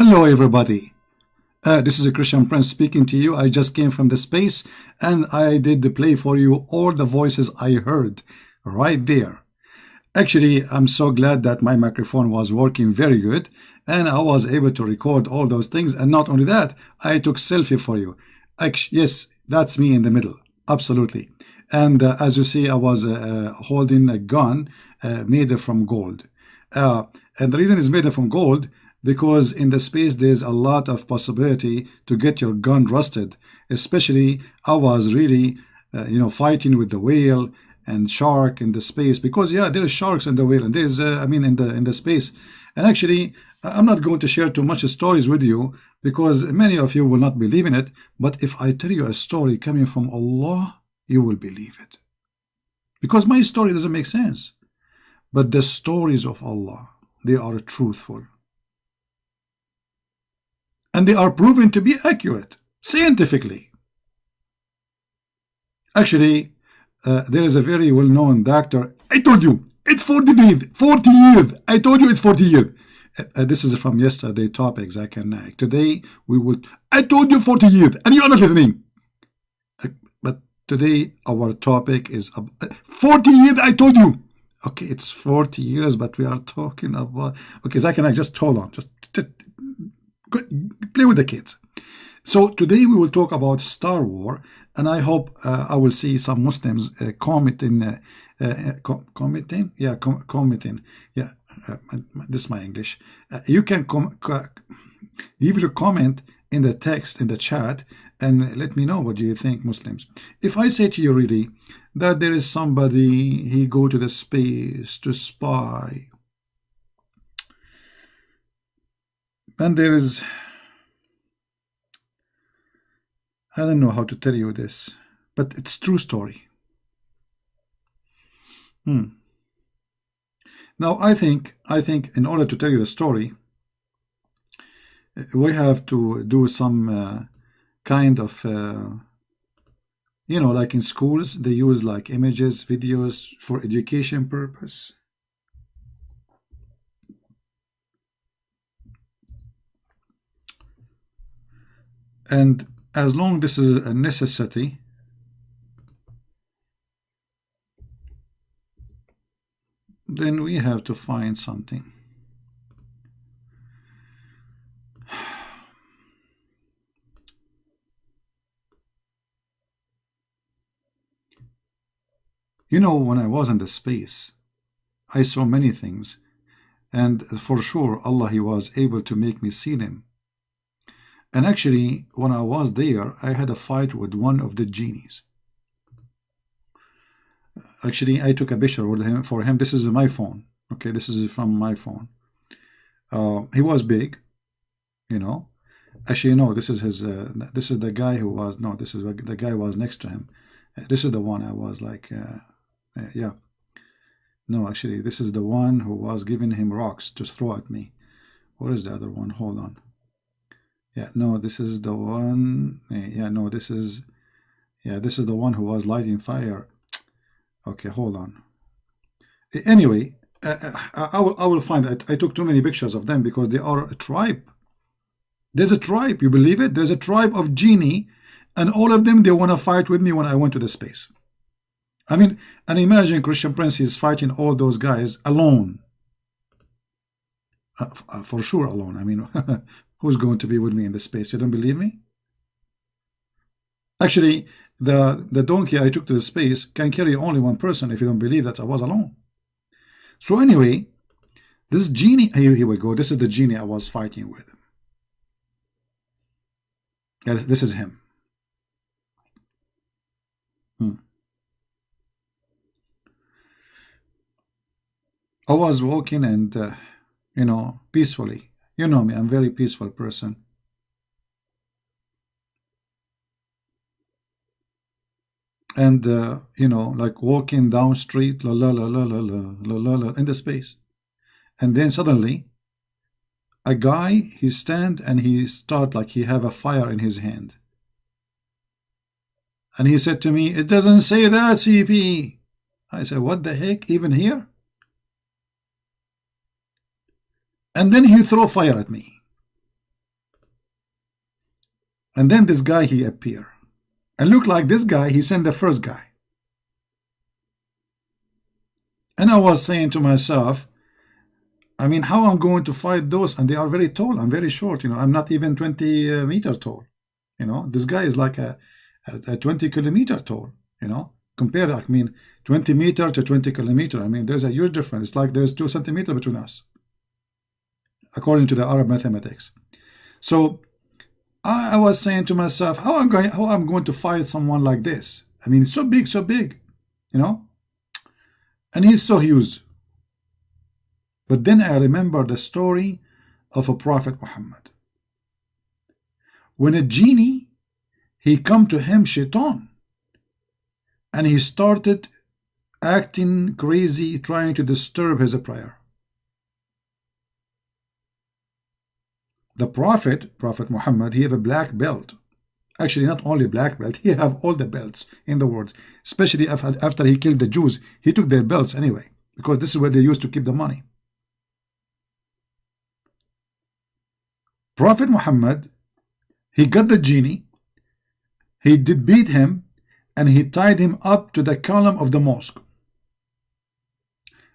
Hello, everybody. This is a Christian Prince speaking to you. I just came from the space and I did play for you all the voices I heard right there. Actually, I'm so glad that my microphone was working very good and I was able to record all those things. And not only that, I took selfie for you. Yes, that's me in the middle. Absolutely. And as you see, I was holding a gun made from gold. And the reason it's made from gold because in the space there's a lot of possibility to get your gun rusted. Especially I was really fighting with the whale and shark in the space, because yeah, there are sharks in the whale and there's in the space. And actually I'm not going to share too much stories with you because many of you will not believe in it, but if I tell you a story coming from Allah, you will believe it, because my story doesn't make sense. But the stories of Allah, they are truthful. And they are proven to be accurate scientifically. Actually, there is a very well-known doctor. I told you it's 40 years. 40 years. I told you it's 40 years. This is from yesterday topics. I can today we will. I told you 40 years, and you are not listening. But today our topic is 40 years. I told you. Okay, it's 40 years, but we are talking about. Okay, so I just hold on. Just play with the kids. So today we will talk about Star Wars, and I hope I will see some Muslims commenting. Commenting. Yeah, this is my English. You can leave your comment in the text in the chat and let me know what do you think, Muslims. If I say to you really that there is somebody, he go to the space to spy, and there is, I don't know how to tell you this, but it's true story. Now I think in order to tell you the story, we have to do some kind of like in schools they use like images, videos for education purpose. And as long this is a necessity, then we have to find something. When I was in the space, I saw many things, and for sure Allah, he was able to make me see them. And actually, when I was there, I had a fight with one of the genies. Actually, I took a picture with him for him. This is my phone. Okay, this is from my phone. He was big, Actually, no, this is his. This is the guy who was. No, this is the guy who was next to him. This is the one I was like. Yeah. No, actually, this is the one who was giving him rocks to throw at me. Where is the other one? Hold on. Yeah, no, this is the one. Yeah, no, this is. Yeah, this is the one who was lighting fire. Okay, hold on. Anyway, I will find it. I took too many pictures of them because they are a tribe. There's a tribe, you believe it? There's a tribe of genie, and all of them, they want to fight with me when I went to the space. I mean, and imagine Christian Prince is fighting all those guys alone. For sure alone. I mean, who's going to be with me in the space? You don't believe me? Actually, the donkey I took to the space can carry only one person if you don't believe that I was alone. So anyway, this genie, here we go. This is the genie I was fighting with. Yeah, this is him. I was walking and, you know, peacefully. You know me, I'm a very peaceful person. And, you know, like walking down street, la la la la la la la la la, in the space. And then suddenly, a guy, he stand and he start like he have a fire in his hand. And he said to me, "It doesn't say that, CP." I said, "What the heck, even here?" And then he throw fire at me. And then this guy, he appear. And look like this guy, he sent the first guy. And I was saying to myself, I mean, how I'm going to fight those? And they are very tall. I'm very short. You know, I'm not even 20 meters tall. You know, this guy is like a 20 kilometer tall. You know, compare, I mean, 20 meter to 20 kilometer. I mean, there's a huge difference. It's like there's 2 centimeters between us, according to the Arab mathematics. So I was saying to myself, how I'm going to fight someone like this? I mean, so big, you know, and he's so huge. But then I remember the story of a Prophet Muhammad. When a genie, he come to him, shaitan, and he started acting crazy, trying to disturb his prayer. The Prophet Muhammad, he have a black belt. Actually, not only black belt, he have all the belts in the world. Especially after he killed the Jews, he took their belts anyway, because this is where they used to keep the money. Prophet Muhammad, he got the genie, he did beat him, and he tied him up to the column of the mosque.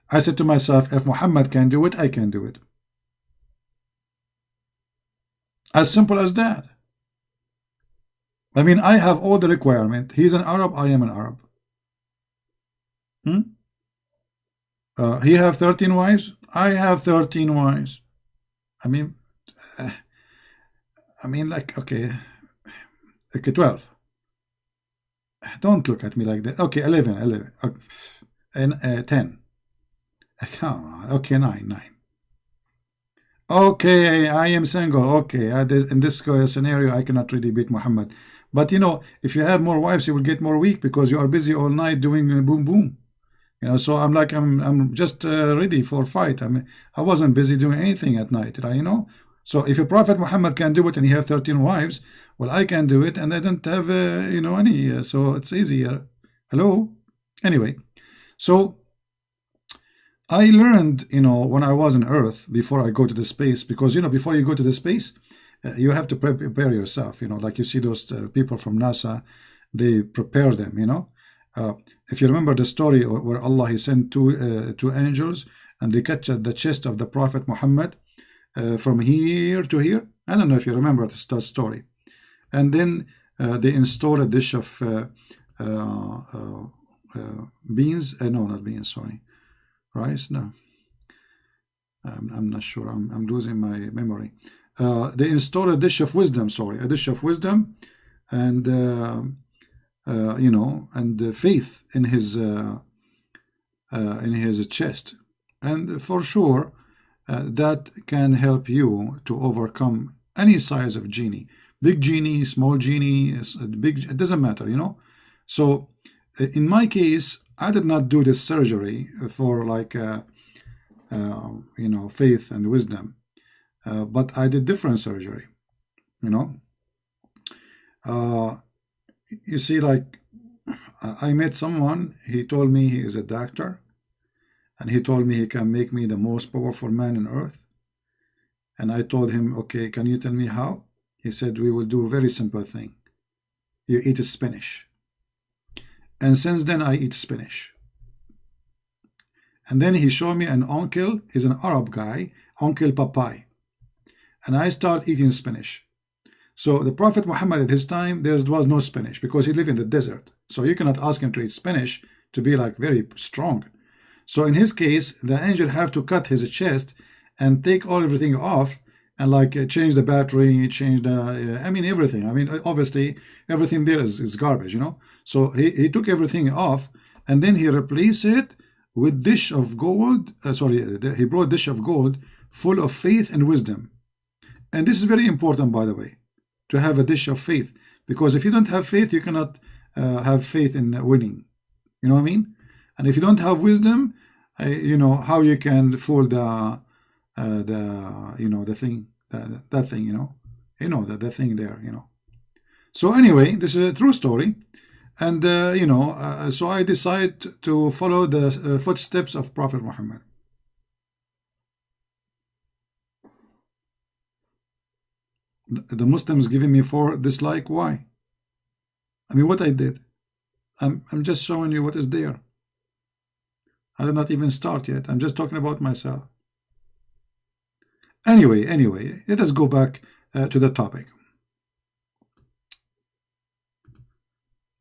I said to myself, if Muhammad can do it, I can do it. As simple as that. I mean, I have all the requirement. He's an Arab, I am an Arab. He have 13 wives, I have 13 wives. I mean, like, okay, 12. Don't look at me like that. Okay, 11. Okay. And 10. Come on. Okay, 9. Okay, I am single. Okay, in this scenario, I cannot really beat Muhammad. But you know, if you have more wives, you will get more weak because you are busy all night doing boom boom. You know, so I'm just ready for fight. I mean, I wasn't busy doing anything at night, right? You know. So if a Prophet Muhammad can do it and he have 13 wives, well, I can do it, and I don't have you know, any. So it's easier. Hello. Anyway, so I learned, you know, when I was on Earth before I go to the space, because you know, before you go to the space, you have to prepare yourself. You know, like you see those people from NASA, they prepare them. You know, if you remember the story where Allah, he sent two angels and they catch the chest of the Prophet Muhammad from here to here. I don't know if you remember that story. And then they installed a dish of beans. No, not beans. Sorry. Rice? No, I'm not sure. I'm losing my memory. They installed a dish of wisdom. Sorry, a dish of wisdom, and you know, and faith in his chest, and for sure that can help you to overcome any size of genie, big genie, small genie, big. It doesn't matter, you know. So in my case, I did not do this surgery for like, you know, faith and wisdom, but I did different surgery, you know. You see, like, I met someone, he told me he is a doctor, and he told me he can make me the most powerful man on earth. And I told him, okay, can you tell me how? He said, we will do a very simple thing. You eat spinach. And since then, I eat spinach. And then he showed me an uncle, he's an Arab guy, Uncle Papai. And I start eating spinach. So the Prophet Muhammad at his time, there was no spinach because he lived in the desert. So you cannot ask him to eat spinach to be like very strong. So in his case, the angel have to cut his chest and take everything off and like change the battery, change the, I mean, everything. I mean, obviously, everything there is garbage, you know. So he took everything off and then he replaced it with dish of gold. He brought dish of gold full of faith and wisdom. And this is very important, by the way, to have a dish of faith. Because if you don't have faith, you cannot have faith in winning. You know what I mean? And if you don't have wisdom, you know, how you can fool the thing, that thing, the thing there, you know. So anyway, this is a true story. And, so I decide to follow the footsteps of Prophet Muhammad. The Muslims giving me 4 dislike. Why? I mean, what I did? I'm just showing you what is there. I did not even start yet. I'm just talking about myself. Anyway, let us go back to the topic.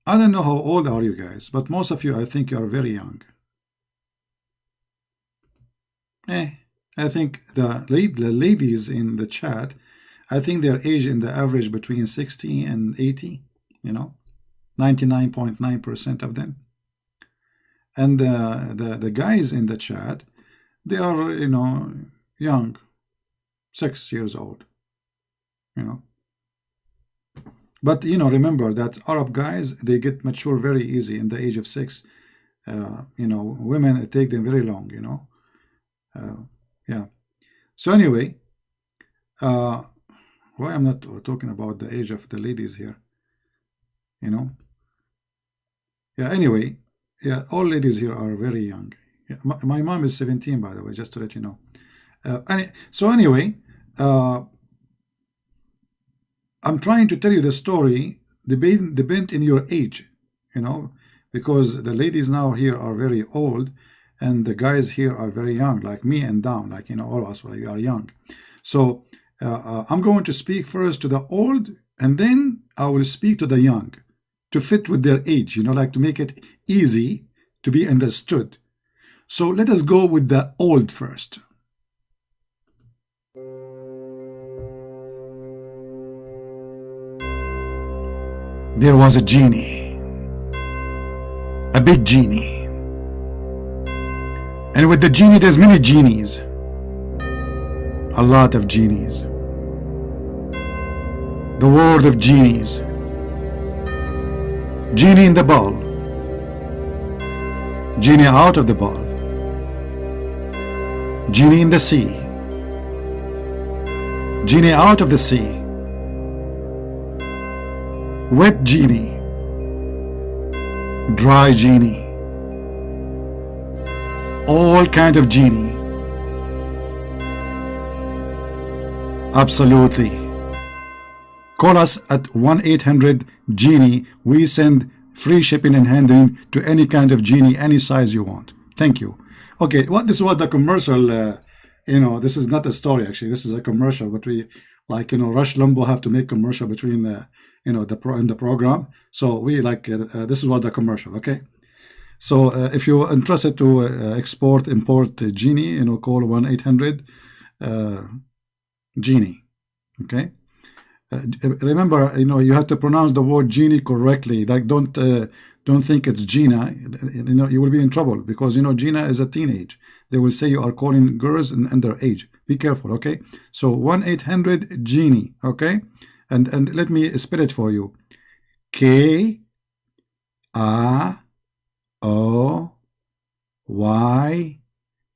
I don't know how old are you guys, but most of you, I think you are very young. I think the ladies in the chat, I think their age in the average between 60 and 80, you know, 99.9% of them. And the guys in the chat, they are, you know, young, 6 years old, you know. But, you know, remember that Arab guys, they get mature very easy in the age of 6. You know, women, it take them very long, you know. Yeah. So anyway, why I'm not talking about the age of the ladies here, you know. Yeah, anyway, yeah, all ladies here are very young. Yeah, my mom is 17, by the way, just to let you know. So anyway, I'm trying to tell you the story, depend in your age, you know, because the ladies now here are very old and the guys here are very young, like me and Dom, like, you know, all of us we are young. So I'm going to speak first to the old and then I will speak to the young to fit with their age, you know, like to make it easy to be understood. So let us go with the old first. There was a genie, a big genie, and with the genie there's many genies, a lot of genies, the world of genies, genie in the ball, genie out of the ball, genie in the sea, genie out of the sea, wet genie, dry genie, all kind of genie. Absolutely. Call us at 1-800-GENIE. We send free shipping and handling to any kind of genie, any size you want. Thank you. Okay, this was the commercial. You know, this is not a story actually. This is a commercial. But we, like, you know, Rush Limbaugh have to make commercial between the, you know, in the program. So we like this was the commercial. Okay. So if you're interested to import genie, you know, call 1-800-GENIE. Okay. Remember, you know, you have to pronounce the word genie correctly. Like, don't think it's Gina. You know, you will be in trouble because, you know, Gina is a teenage. They will say you are calling girls in underage. Be careful, okay? So 1-800-GENIE, okay? And let me spell it for you. K-A-O-Y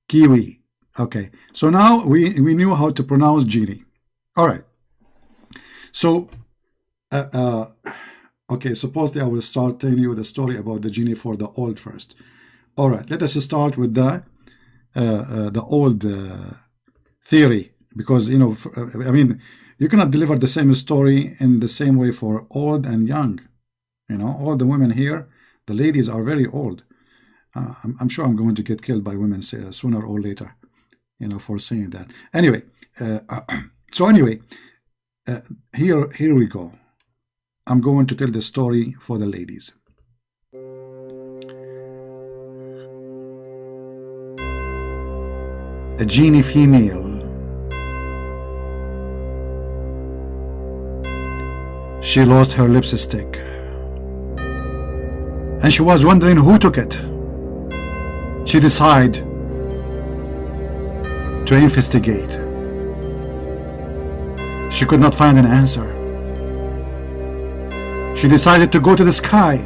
Kiwi. Okay. So now we knew how to pronounce genie. All right. So, okay, supposedly I will start telling you the story about the genie for the old first. All right, let us start with the old theory because you know, I mean, you cannot deliver the same story in the same way for old and young. You know, all the women here, the ladies are very old. I'm sure I'm going to get killed by women sooner or later, you know, for saying that. Anyway, so anyway, here we go. I'm going to tell the story for the ladies. A genie female. She lost her lipstick, and she was wondering who took it. She decided to investigate. She could not find an answer. She decided to go to the sky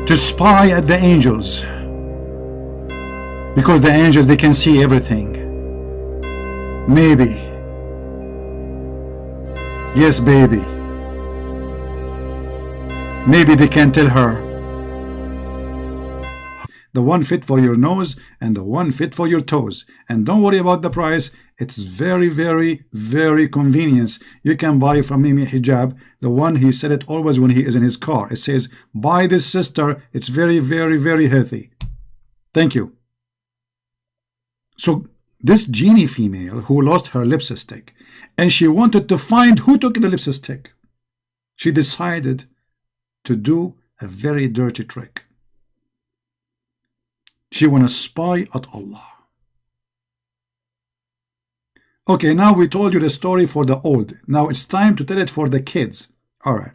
to spy at the angels, because the angels, they can see everything. Maybe, yes baby, maybe they can tell her the one fit for your nose and the one fit for your toes. And don't worry about the price. It's very, very, very convenient. You can buy from Mimi Hijab, the one he said it always when he is in his car. It says, buy this, sister. It's very, very, very healthy. Thank you. So this genie female who lost her lipstick, and she wanted to find who took the lipstick, she decided to do a very dirty trick. She want to spy at Allah. Okay, now we told you the story for the old. Now it's time to tell it for the kids. All right.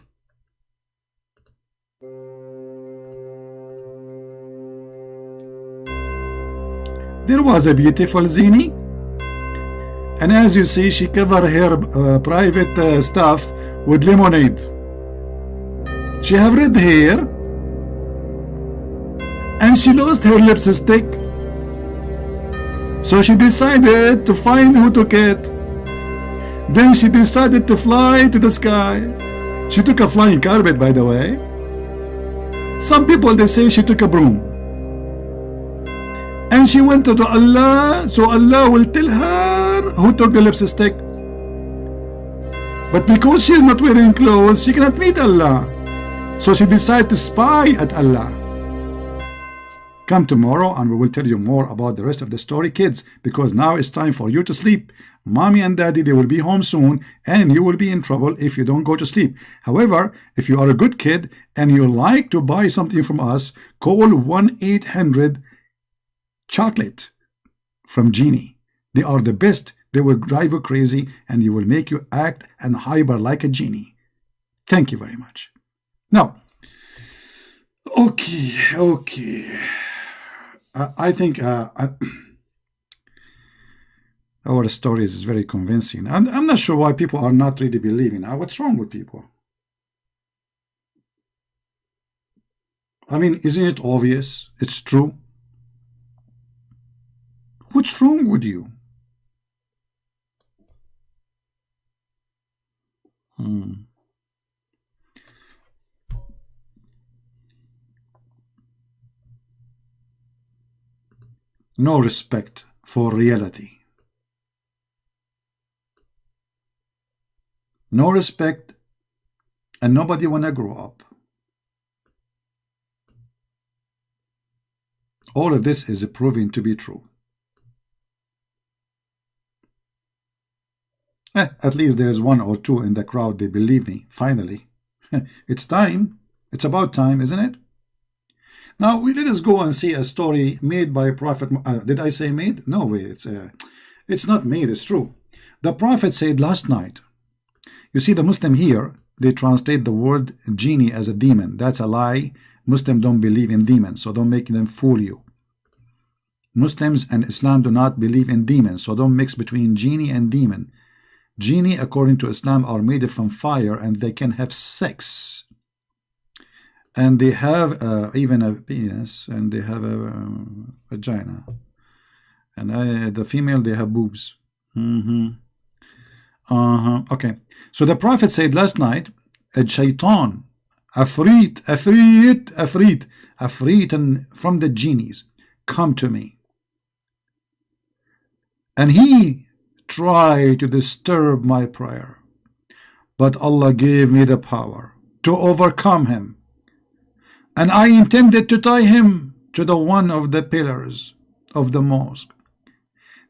There was a beautiful zini, and as you see, she covered her private stuff with lemonade. She have red hair, and she lost her lipstick. So she decided to find who took it. Then she decided to fly to the sky. She took a flying carpet, by the way. Some people, they say she took a broom. And she went to Allah, so Allah will tell her who took the lipstick. But because she is not wearing clothes, she cannot meet Allah. So she decided to spy at Allah. Come tomorrow and we will tell you more about the rest of the story, kids, because now it's time for you to sleep. Mommy and daddy, they will be home soon, and you will be in trouble if you don't go to sleep. However, if you are a good kid and you like to buy something from us, call 1-800 chocolate from Genie. They are the best. They will drive you crazy and you will make you act and hyper like a genie. Thank you very much. Now, okay. I think our stories is very convincing. I'm not sure why people are not really believing. What's wrong with people? I mean, isn't it obvious? It's true. What's wrong with you? No respect for reality. No respect, and nobody wanna grow up. All of this is proving to be true. At least there is one or two in the crowd, they believe me, finally. It's time. It's about time, isn't it? Now, let us go and see a story made by Prophet. Did I say made? No way. It's not made. It's true. The Prophet said last night. You see, the Muslim here, they translate the word genie as a demon. That's a lie. Muslims don't believe in demons, so don't make them fool you. Muslims and Islam do not believe in demons, so don't mix between genie and demon. Genie, according to Islam, are made from fire and they can have sex. And they have even a penis, and they have a vagina. And the female, they have boobs. Okay. So the Prophet said last night, a shaitan, afreet, and from the genies, come to me. And he try to disturb my prayer, but Allah gave me the power to overcome him, and I intended to tie him to the one of the pillars of the mosque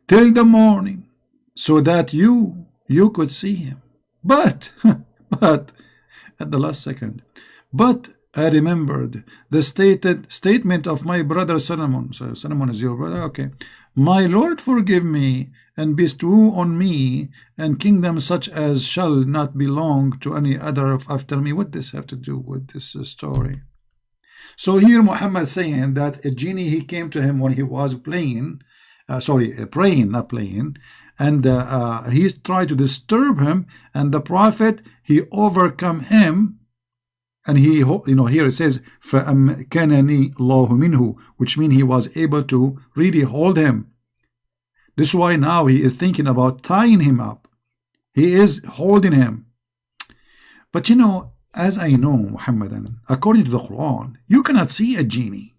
till the morning, so that you could see him. But but at the last second, but I remembered the statement of my brother Solomon. So Solomon is your brother, okay. My Lord, forgive me and bestow on me and kingdom such as shall not belong to any other after me. What does this have to do with this story? So here Muhammad saying that a genie, he came to him when he was praying, not playing, and he tried to disturb him, and the prophet, he overcome him, and he, here it says فَأَمْكَنَنِي اللَّهُ مِنْهُ, which means he was able to really hold him. This is why now he is thinking about tying him up. He is holding him. But as I know, Muhammadan, according to the Quran, you cannot see a genie.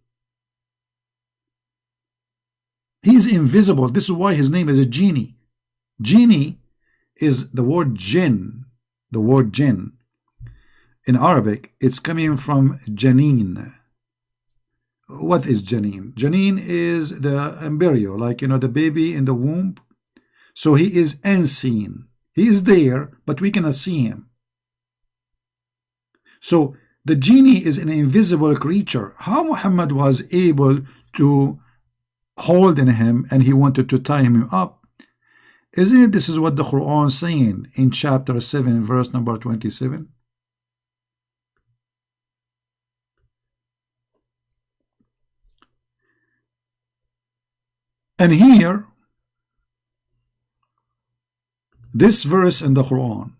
He is invisible. This is why his name is a genie. Genie is the word jinn. The word jinn. In Arabic, it's coming from janeen. What is janeen? Janeen is the embryo, like, the baby in the womb. So he is unseen. He is there, but we cannot see him. So the genie is an invisible creature. How Muhammad was able to hold in him and he wanted to tie him up? Isn't it this is what the Quran is saying in chapter 7, verse number 27? And here, this verse in the Quran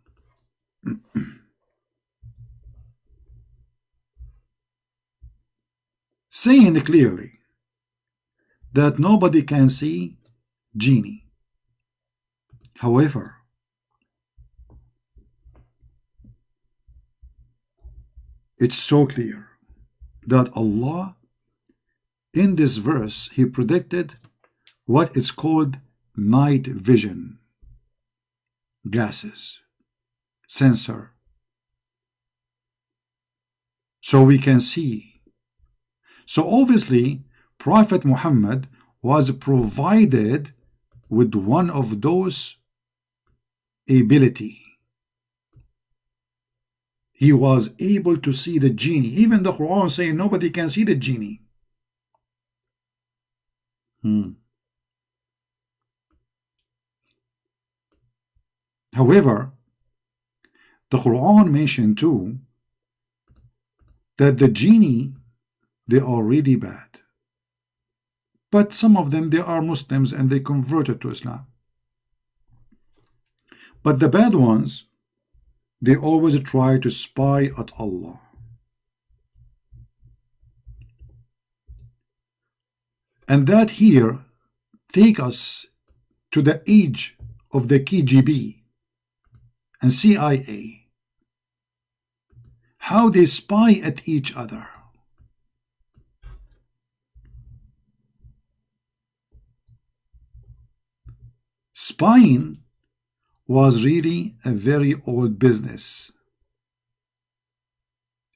saying clearly that nobody can see genie. However, it's so clear that Allah, in this verse, he predicted what is called night vision, glasses, sensor, so we can see. So obviously Prophet Muhammad was provided with one of those ability. He was able to see the genie. Even the Quran saying nobody can see the genie. However, the Quran mentioned too that the genie, they are really bad. But some of them, they are Muslims and they converted to Islam. But the bad ones, they always try to spy at Allah. And that here take us to the age of the KGB and CIA. How they spy at each other. Spying was really a very old business.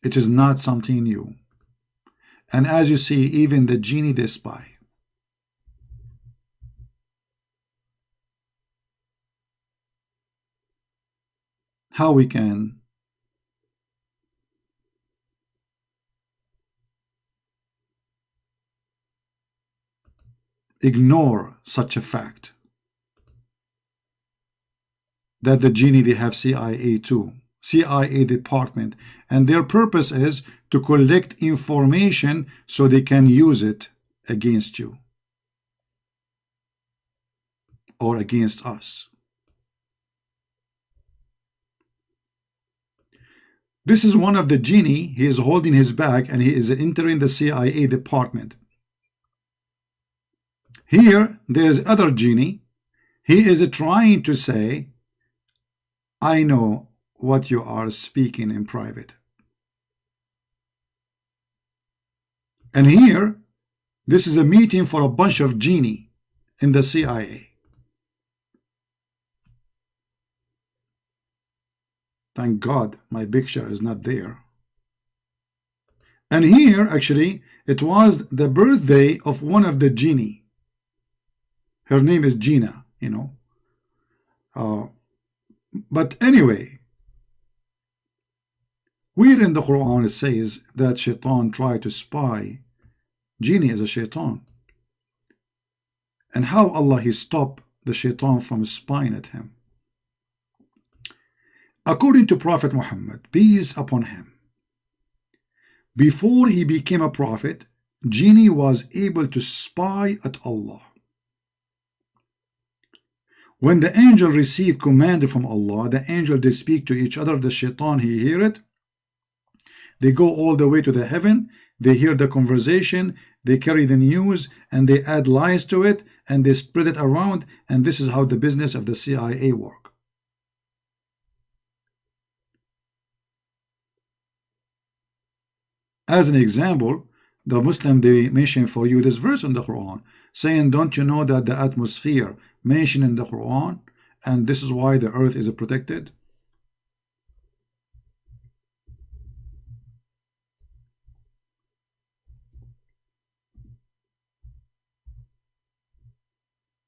It is not something new. And as you see, even the genie, they spy. How we can ignore such a fact that the genie, they have CIA too, CIA department, and their purpose is to collect information so they can use it against you or against us. This is one of the genie. He is holding his bag and he is entering the CIA department. Here, there's other genie. He is trying to say, I know what you are speaking in private. And here, this is a meeting for a bunch of genie in the CIA. Thank God my picture is not there. And here, actually, it was the birthday of one of the genie. Her name is Gina, you know. But anyway, where in the Quran it says that Shaitan tried to spy. Genie is a Shaitan. And how Allah He stopped the Shaitan from spying at him. According to Prophet Muhammad, peace upon him, before he became a prophet, Genie was able to spy at Allah. When the angel received command from Allah, the angel they speak to each other, the Shaitan he hear it. They go all the way to the heaven, they hear the conversation, they carry the news, and they add lies to it, and they spread it around, and this is how the business of the CIA work. As an example, the Muslim they mention for you this verse in the Quran, saying, don't you know that the atmosphere mentioned in the Quran, and this is why the earth is protected?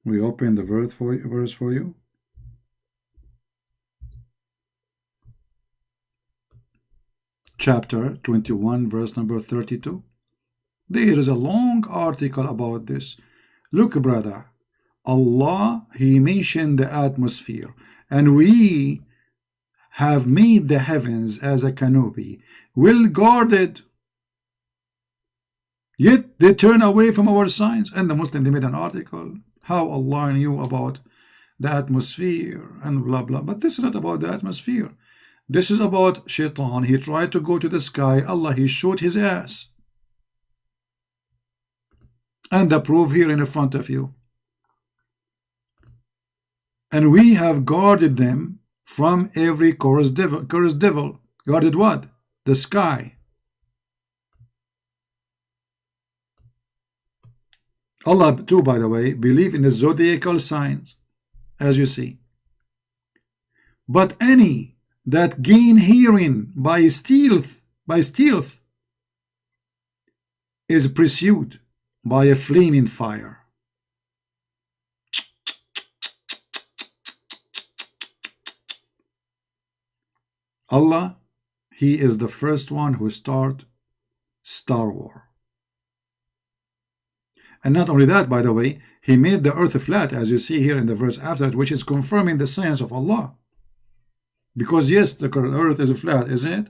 We open the verse for you. Chapter 21, verse number 32. There is a long article about this. Look, brother, Allah, He mentioned the atmosphere, and we have made the heavens as a canopy, well guarded. Yet they turn away from our signs. And the Muslim, they made an article, how Allah knew about the atmosphere and blah blah. But this is not about the atmosphere. This is about Shaitan. He tried to go to the sky. Allah, He showed his ass. And the proof here in front of you. And we have guarded them from every cursed devil. Guarded what? The sky. Allah too, by the way, believe in the zodiacal signs, as you see. But any that gain hearing by stealth is pursued by a flaming fire. Allah, He is the first one who start Star War. And not only that, by the way, He made the earth flat, as you see here in the verse after it, which is confirming the science of Allah. Because yes, the earth is flat, isn't it?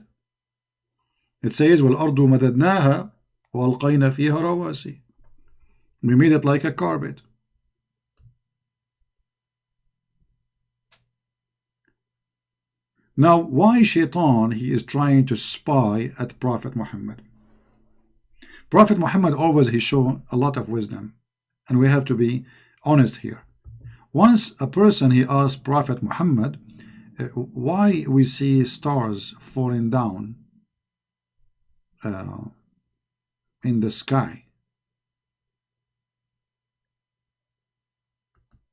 It says, وَالْأَرْضُ مَدَدْنَاهَا وَأَلْقَيْنَا فِيهَا رَوَاسِي. We made it like a carpet. Now, why Shaitan, he is trying to spy at Prophet Muhammad? Prophet Muhammad always he showed a lot of wisdom, and we have to be honest here. Once a person he asked Prophet Muhammad, why we see stars falling down in the sky?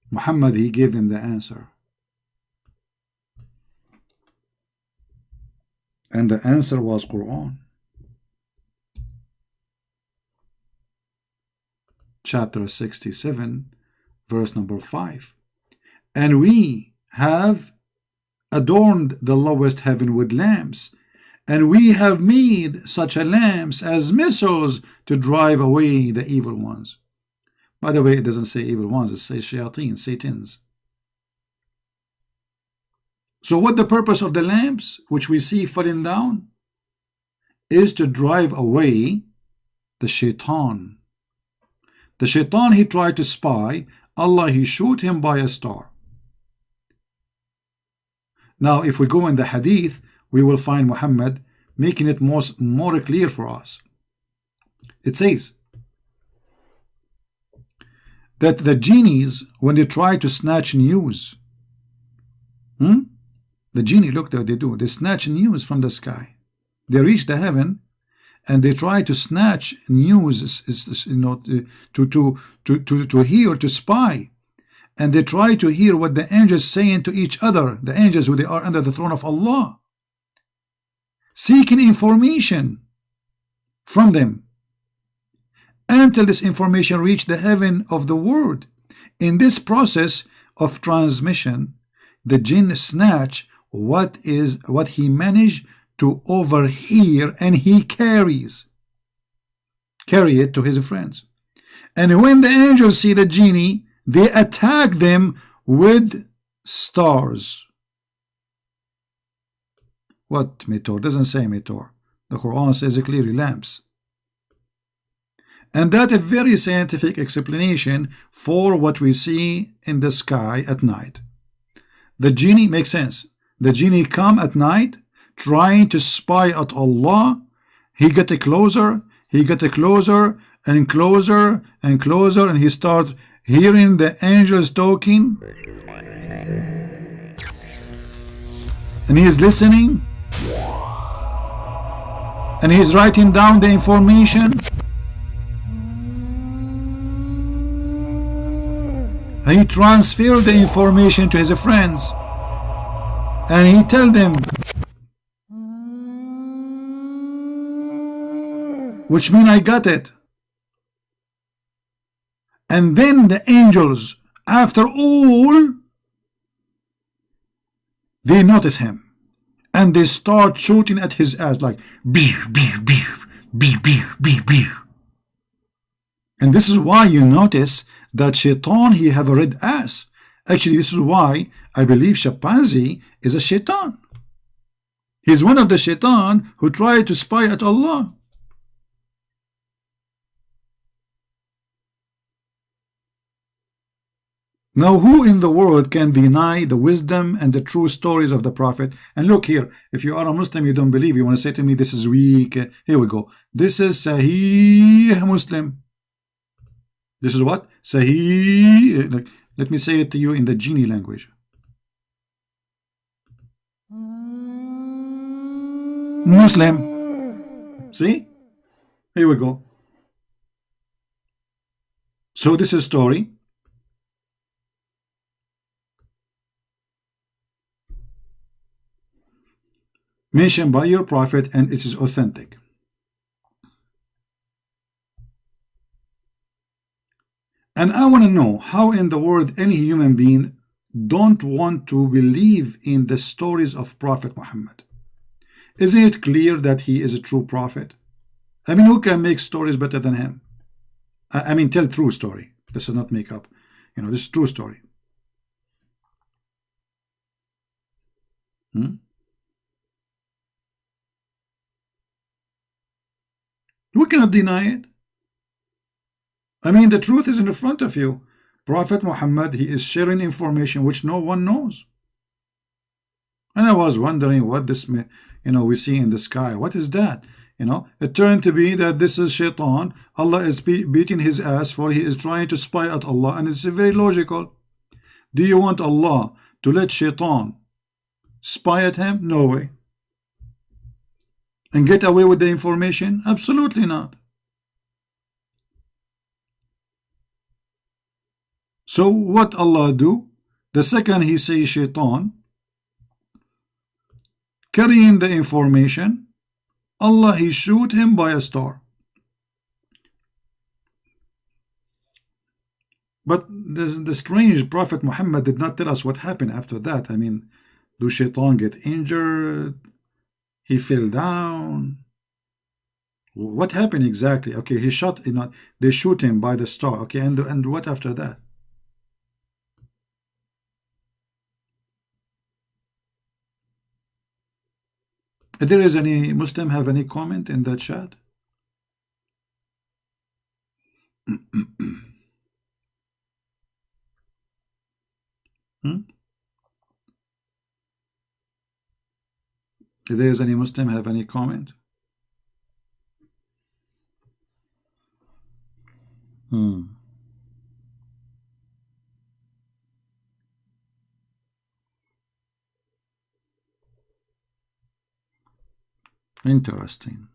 Muhammad he gave them the answer, and the answer was Quran. Chapter 67, verse number 5. And we have adorned the lowest heaven with lamps, and we have made such a lamps as missiles to drive away the evil ones. By the way, it doesn't say evil ones, it says shayateen, satans. So what the purpose of the lamps, which we see falling down, is to drive away the Shaitan. The Shaitan he tried to spy, Allah he showed him by a star. Now if we go in the hadith, we will find Muhammad making it more clear for us. It says that the genies, when they try to snatch news, the genie, look what they do, they snatch news from the sky. They reach the heaven and they try to snatch news, you know, to hear, to spy. And they try to hear what the angels saying to each other, the angels who they are under the throne of Allah. seeking information from them until this information reached the heaven of the world. In this process of transmission, the jinn snatch what he managed to overhear, and he carry it to his friends. And when the angels see the genie, they attack them with stars. What meteor? Doesn't say meteor. The Quran says clearly lamps. And that is a very scientific explanation for what we see in the sky at night. The genie makes sense. The genie come at night trying to spy at Allah. He get closer, he get closer and closer and closer, and he start hearing the angels talking, and he is listening, and he is writing down the information. He transferred the information to his friends, and he tell them, which mean I got it. And then the angels, after all, they notice him, and they start shooting at his ass like beef, beef, beef, beef, beef, beef, beef. And this is why you notice that shaitan, he have a red ass. Actually, this is why I believe chimpanzee is a shaitan. He's one of the shaitan who tried to spy at Allah. Now, who in the world can deny the wisdom and the true stories of the Prophet? And look here, if you are a Muslim, you don't believe, you want to say to me, this is weak. Here we go. This is Sahih Muslim. This is what? Sahih. Let me say it to you in the genie language. Muslim. See? Here we go. So this is story. Mentioned by your prophet, and it is authentic. And I want to know how in the world any human being don't want to believe in the stories of Prophet Muhammad. Isn't it clear that he is a true prophet? I mean, who can make stories better than him? I mean, tell true story. This is not make up. You know, this is true story. We cannot deny it. I mean, the truth is in front of you. Prophet Muhammad, he is sharing information which no one knows. And I was wondering what this, we see in the sky. What is that? It turned to be that this is shaitan. Allah is beating his ass for he is trying to spy at Allah. And it's very logical. Do you want Allah to let shaitan spy at him? No way. And get away with the information? Absolutely not. So what Allah do? The second he says shaitan carrying the information, Allah he shoot him by a star. But the strange Prophet Muhammad did not tell us what happened after that. I mean, do shaitan get injured? He fell down. What happened exactly? Okay, he shot, they shoot him by the star. Okay, and what after that? If there is any Muslim have any comment in that chat? If there is any Muslim have any comment? Interesting.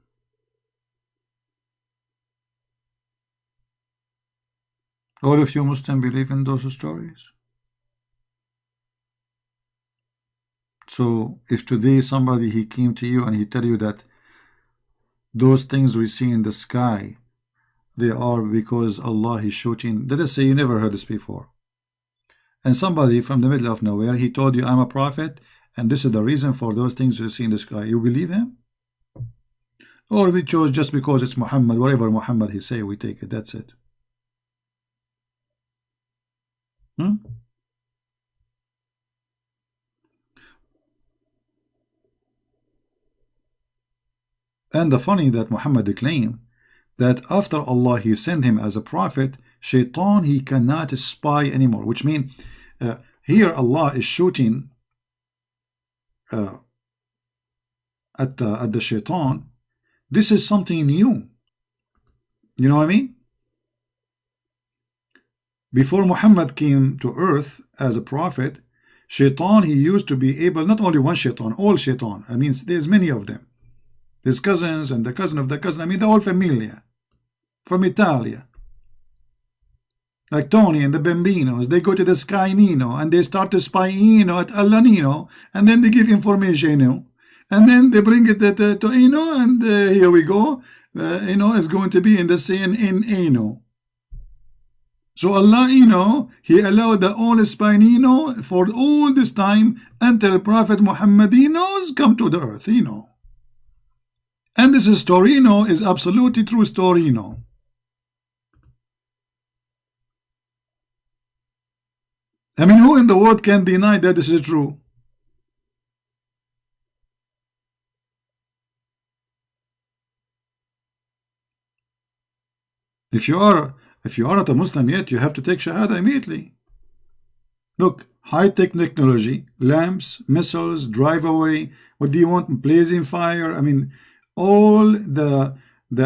All of you Muslim believe in those stories? So if today somebody he came to you and he tell you that those things we see in the sky, they are because Allah is shooting, let us say you never heard this before, and somebody from the middle of nowhere, he told you I'm a prophet and this is the reason for those things you see in the sky, you believe him? Or we chose just because it's Muhammad, whatever Muhammad he say, we take it, that's it. Hmm? And the funny that Muhammad claimed that after Allah he sent him as a prophet, Shaitan he cannot spy anymore, which means here Allah is shooting at the Shaitan. This is something new. You know what I mean? Before Muhammad came to earth as a prophet, Shaitan he used to be able, not only one Shaitan, all Shaitan. I mean, there's many of them. His cousins and the cousin of the cousin. I mean, the whole familia from Italia. Like Tony and the Bambinos, they go to the Sky Nino and they start to spy at Alanino, and then they give information, and then they bring it to Eno, and here we go. Is going to be in the scene in Eno. So Allah, He allowed the all spy for all this time until Prophet Muhammad come to the earth, And this story, is absolutely true story, I mean, who in the world can deny that this is true? If you are not a Muslim yet, you have to take Shahada immediately. Look, high-tech technology, lamps, missiles, drive away. What do you want? Blazing fire. I mean, all the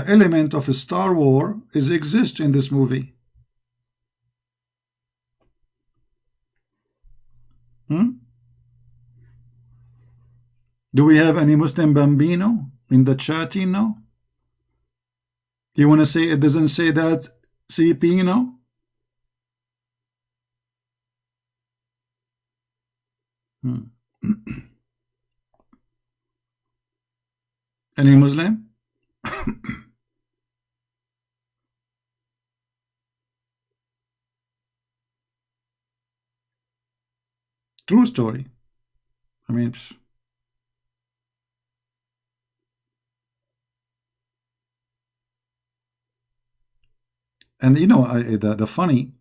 element of a Star War exists in this movie. Do we have any Muslim Bambino in the chat? You want to say it doesn't say that CP? Any Muslim? True story. I mean, and the funny,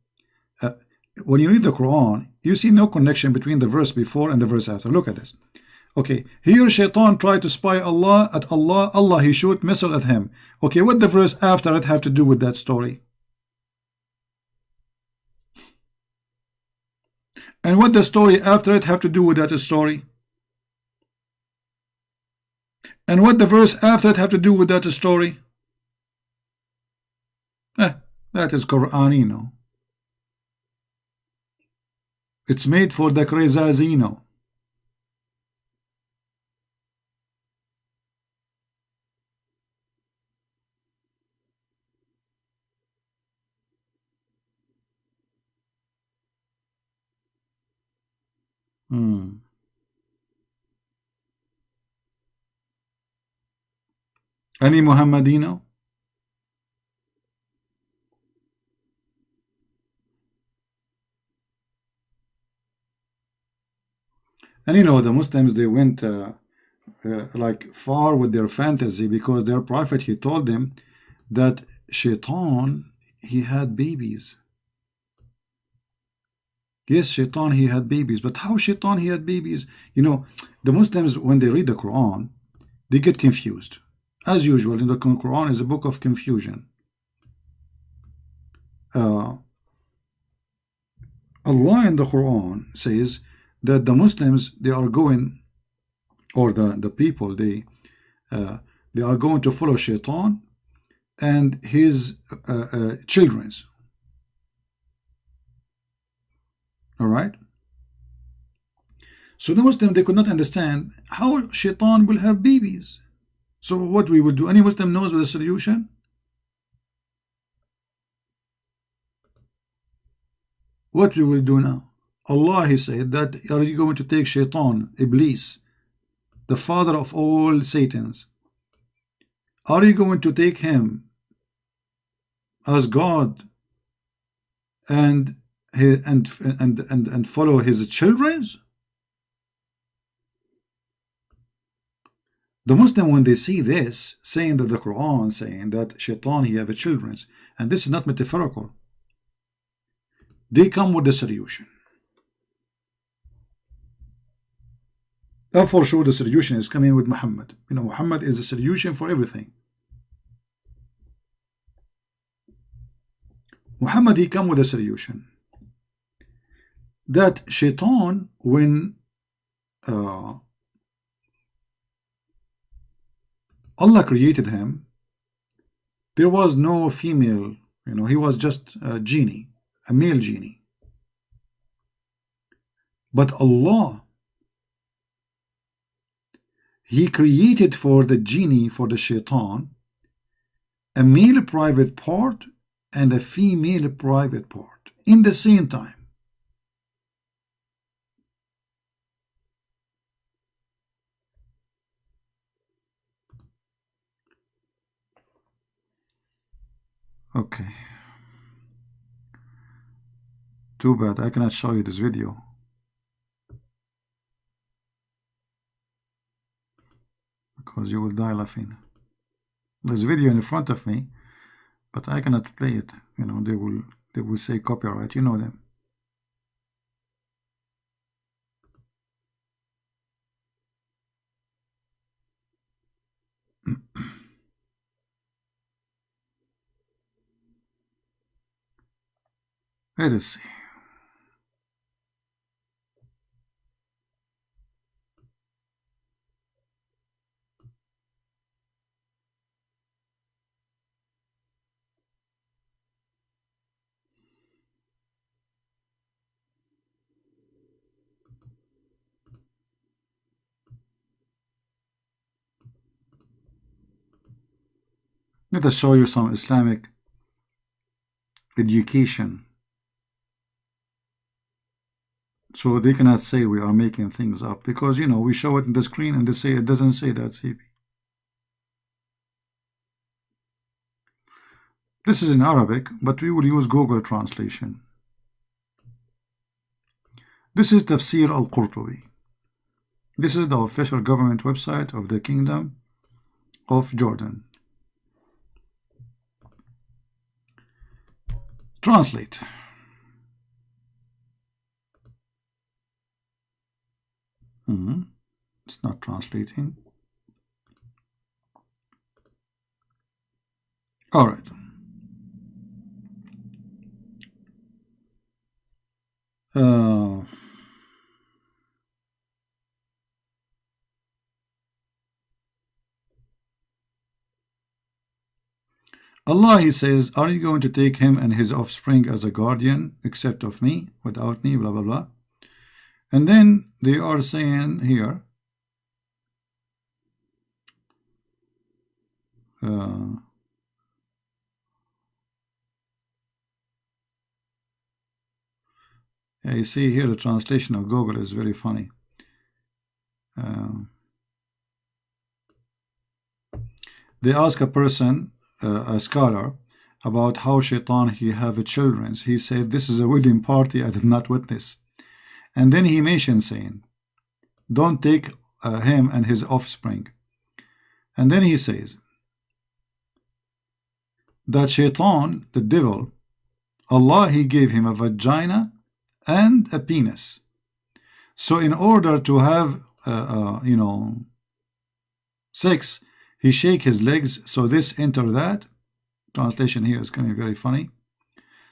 when you read the Quran, you see no connection between the verse before and the verse after. Look at this. Okay, here Shaitan tried to spy Allah at Allah. Allah he shoot missile at him. Okay, what the verse after it have to do with that story? And what the story after it have to do with that story? And what the verse after it have to do with that story? That is Quran, It's made for the Krezazino. Any Muhammadino? And the Muslims, they went like far with their fantasy, because their prophet, he told them that Shaitan, he had babies. Yes, Shaitan, he had babies. But how Shaitan, he had babies? The Muslims, when they read the Quran, they get confused. As usual, in the Quran is a book of confusion. Allah in the Quran says that the Muslims, they are going, or the people, they are going to follow Shaitan and his children's. All right. So the Muslim, they could not understand how Shaitan will have babies. So what we will do? Any Muslim knows the solution? What we will do now? Allah, He said that, are you going to take Shaitan, Iblis, the father of all Satans, are you going to take him as God and follow his children? The Muslim, when they see this, saying that the Quran saying that Shaitan, he have children, and this is not metaphorical, they come with the solution. For sure the solution is coming with Muhammad. You know, Muhammad is the solution for everything. Muhammad, he come with a solution that Shaitan, when Allah created him, there was no female, you know, he was just a genie, a male genie. But Allah, He created for the genie, for the Shaitan, a male private part and a female private part in the same time. Okay. Too bad I cannot show you this video. Because you will die laughing. There's a video in front of me, but I cannot play it. You know, they will say copyright. You know them. Let us see. Let us show you some Islamic education, so they cannot say we are making things up, because, you know, we show it in the screen and they say it doesn't say that, CP. This is in Arabic, but we will use Google translation. This is Tafsir al-Qurtubi. This is the official government website of the Kingdom of Jordan. Translate. It's not translating. All right. Allah, He says, are you going to take him and his offspring as a guardian, except of me, without me, blah, blah, blah. And then they are saying here, yeah, you see here the translation of Google is very funny. They ask a person, a scholar, about how Shaitan, he have children. He said, this is a wedding party I did not witness. And then he mentioned saying, don't take him and his offspring. And then he says that Shaitan, the devil, Allah, He gave him a vagina and a penis. So in order to have you know, sex, he shake his legs, so this enter that. Translation here is coming very funny.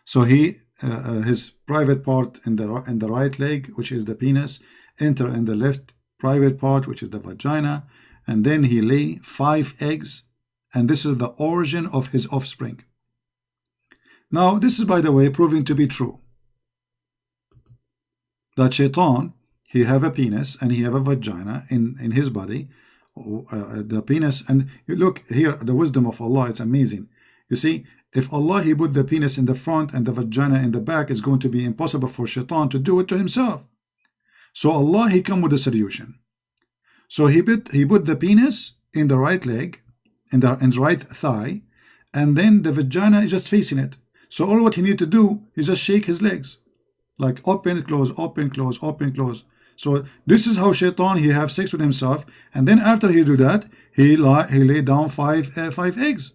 So he his private part in the right leg, which is the penis, enter in the left private part, which is the vagina, and then he lay 5 eggs, and this is the origin of his offspring. Now this is, by the way, proving to be true, that Shaitan, he have a penis and he have a vagina in his body. The penis, and you look here, the wisdom of Allah, it's amazing. You see, if Allah he put the penis in the front and the vagina in the back, it's going to be impossible for shaitan to do it to himself. So Allah he come with a solution. So he put the penis in the right leg, in the right thigh, and then the vagina is just facing it. So all what he need to do is just shake his legs, like open, close, open, close, open, close. So this is how shaitan he have sex with himself, and then after he do that, he lay down five eggs,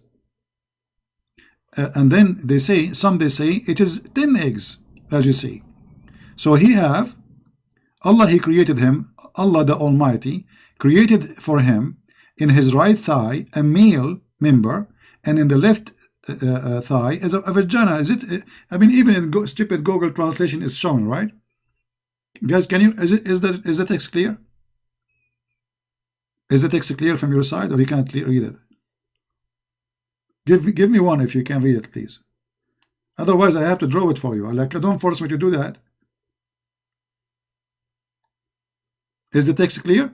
and then they say it is 10 eggs, as you see. So he have Allah, he created him, Allah the Almighty created for him in his right thigh a male member, and in the left thigh is a vagina. Is it? I mean, even in stupid Google translation is showing, right? Guys, can you? Is the text clear? Is the text clear from your side, or you can't read it? Give me one if you can read it, please. Otherwise, I have to draw it for you. Like, don't force me to do that. Is the text clear?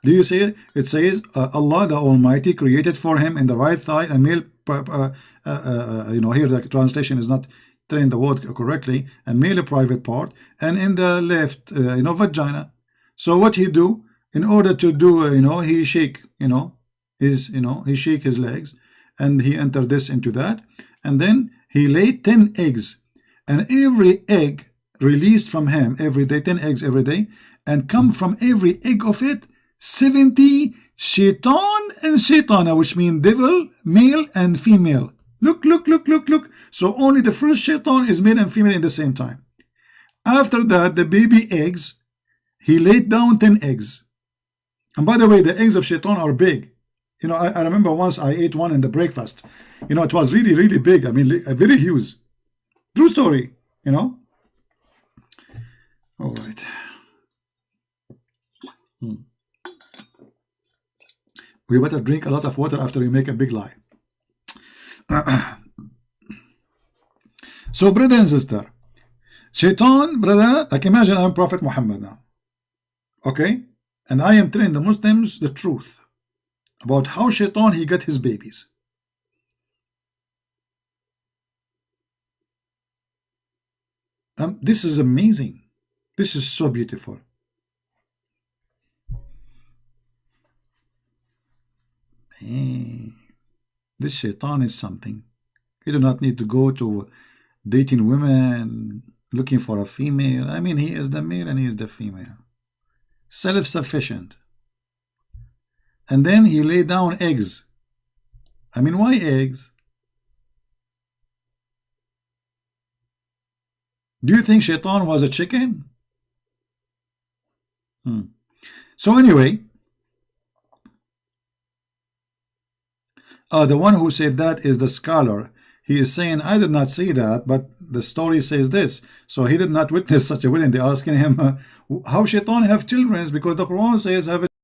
Do you see it? It says Allah the Almighty created for him in the right thigh a male, here the translation is not telling the word correctly, a male private part, and in the left, vagina. So what he do in order to do, he shake, he shake his legs, and he enter this into that, and then he laid 10 eggs, and every egg released from him every day, 10 eggs every day, and come from every egg of it 70 shaitan and shaitana, which mean devil, male and female. Look. So only the first shaitan is male and female in the same time. After that, the baby eggs, he laid down 10 eggs. And by the way, the eggs of shaitan are big. I remember once I ate one in the breakfast. It was really, really big. I mean, very huge. True story, All right. We better drink a lot of water after we make a big lie. So, brother and sister, shaitan, brother, like imagine I'm Prophet Muhammad now. Okay? And I am telling the Muslims the truth about how shaitan he got his babies. This is amazing. This is so beautiful. Hey, this shaitan is something. You do not need to go to dating women, looking for a female. I mean, he is the male and he is the female. Self-sufficient. And then he laid down eggs. I mean, why eggs? Do you think shaitan was a chicken? So anyway, the one who said that is the scholar. He is saying, I did not say that, but the story says this. So he did not witness such a wedding. They're asking him, how shaitan have children? Because the Quran says, have a